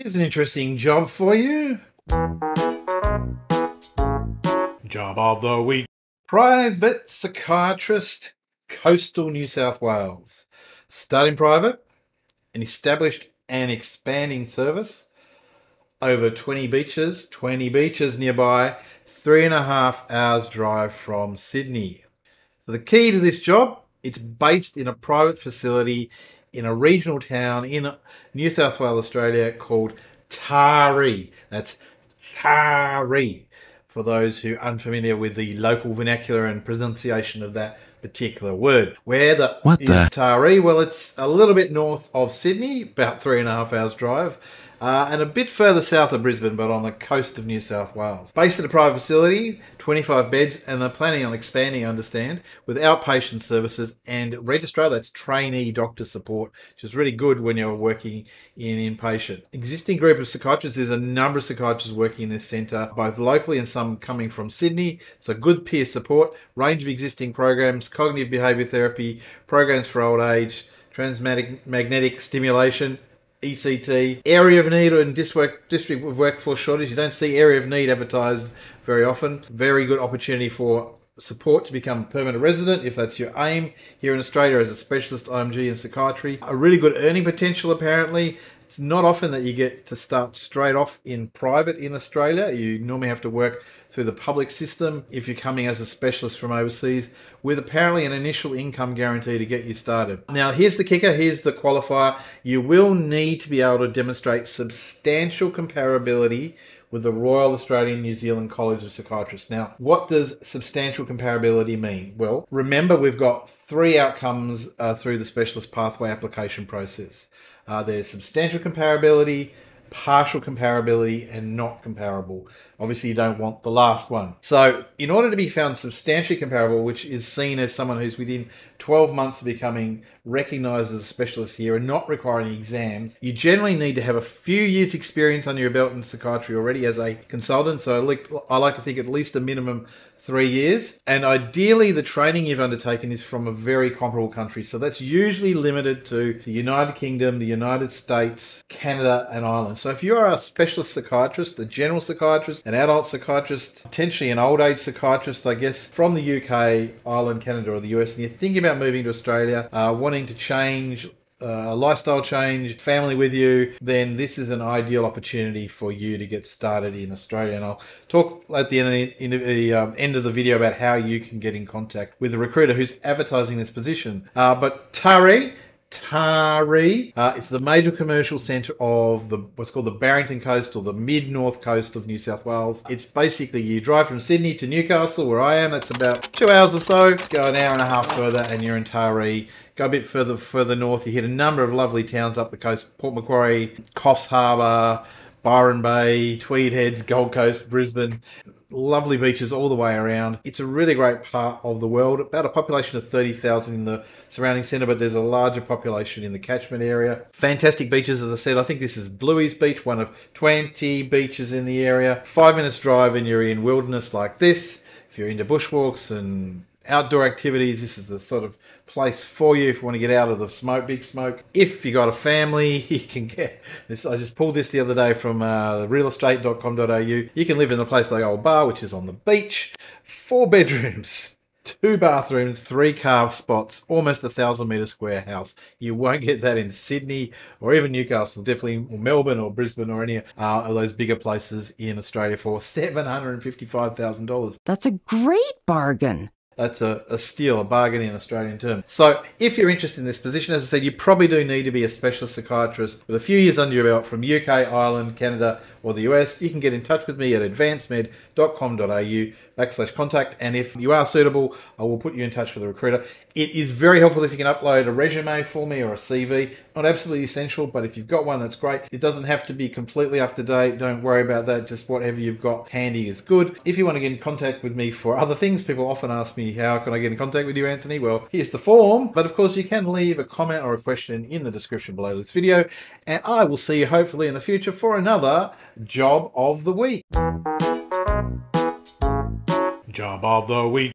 Here's an interesting job for you. Job of the week. Private psychiatrist, coastal New South Wales. Starting private, an established and expanding service. Over 20 beaches nearby, 3.5 hours drive from Sydney. So the key to this job, it's based in a private facility in a regional town in New South Wales, Australia called Taree. That's Taree, for those who are unfamiliar with the local vernacular and pronunciation of that particular word. Where is Taree? Well, it's a little bit north of Sydney, about 3.5 hours drive. And a bit further south of Brisbane, but on the coast of New South Wales. Based at a private facility, 25 beds, and they're planning on expanding, I understand, with outpatient services and registrar, that's trainee doctor support, which is really good when you're working in inpatient. Existing group of psychiatrists, there's a number of psychiatrists working in this centre, both locally and some coming from Sydney. So good peer support, range of existing programs, cognitive behaviour therapy, programs for old age, transmagnetic stimulation, ECT, area of need and district of workforce shortage. You don't see area of need advertised very often. Very good opportunity for support to become a permanent resident if that's your aim here in Australia as a specialist IMG in psychiatry. A really good earning potential apparently. It's not often that you get to start straight off in private in Australia. You normally have to work through the public system if you're coming as a specialist from overseas, with apparently an initial income guarantee to get you started. Now, here's the kicker, here's the qualifier. You will need to be able to demonstrate substantial comparability with the Royal Australian New Zealand College of Psychiatrists. Now, what does substantial comparability mean? Well, remember we've got 3 outcomes through the specialist pathway application process. There's substantial comparability, partial comparability, and not comparable. Obviously, you don't want the last one. So in order to be found substantially comparable, which is seen as someone who's within 12 months of becoming recognised as a specialist here and not requiring exams, you generally need to have a few years experience under your belt in psychiatry already as a consultant. So I like to think at least a minimum 3 years. And ideally, the training you've undertaken is from a very comparable country. So that's usually limited to the United Kingdom, the United States, Canada, and Ireland. So if you're a specialist psychiatrist, a general psychiatrist, an adult psychiatrist, potentially an old age psychiatrist, I guess, from the UK, Ireland, Canada, or the US, and you're thinking about moving to Australia, wanting to change, a lifestyle change, family with you, then this is an ideal opportunity for you to get started in Australia. And I'll talk at the end of the video about how you can get in contact with the recruiter who's advertising this position. But Taree, it's the major commercial centre of what's called the Barrington Coast, or the mid-north coast of New South Wales. It's basically, you drive from Sydney to Newcastle, where I am, that's about 2 hours or so. Go an hour and a half further and you're in Taree. Go a bit further north, you hit a number of lovely towns up the coast: Port Macquarie, Coffs Harbour, Byron Bay, Tweed Heads, Gold Coast, Brisbane. Lovely beaches all the way around. It's a really great part of the world. About a population of 30,000 in the surrounding centre, but there's a larger population in the catchment area. Fantastic beaches, as I said. I think this is Bluey's Beach, one of 20 beaches in the area. 5 minutes drive and you're in wilderness like this. If you're into bushwalks and outdoor activities, this is the sort of place for you if you want to get out of the big smoke. If you got a family, you can get this. I just pulled this the other day from realestate.com.au. You can live in a place like Old Bar, which is on the beach. 4 bedrooms, 2 bathrooms, 3 car spots, almost 1,000-metre square house. You won't get that in Sydney or even Newcastle, definitely, or Melbourne or Brisbane or any of those bigger places in Australia for $755,000. That's a great bargain. That's a steal, a bargain in Australian terms. So if you're interested in this position, as I said, you probably do need to be a specialist psychiatrist with a few years under your belt from UK, Ireland, Canada, or the US. You can get in touch with me at advancedmed.com.au/contact. And if you are suitable, I will put you in touch with a recruiter. It is very helpful if you can upload a resume for me or a CV. Not absolutely essential, but if you've got one, that's great. It doesn't have to be completely up to date. Don't worry about that. Just whatever you've got handy is good. If you want to get in contact with me for other things, people often ask me, how can I get in contact with you, Anthony? Well, here's the form. But of course, you can leave a comment or a question in the description below this video. And I will see you hopefully in the future for another Job of the Week. Job of the Week.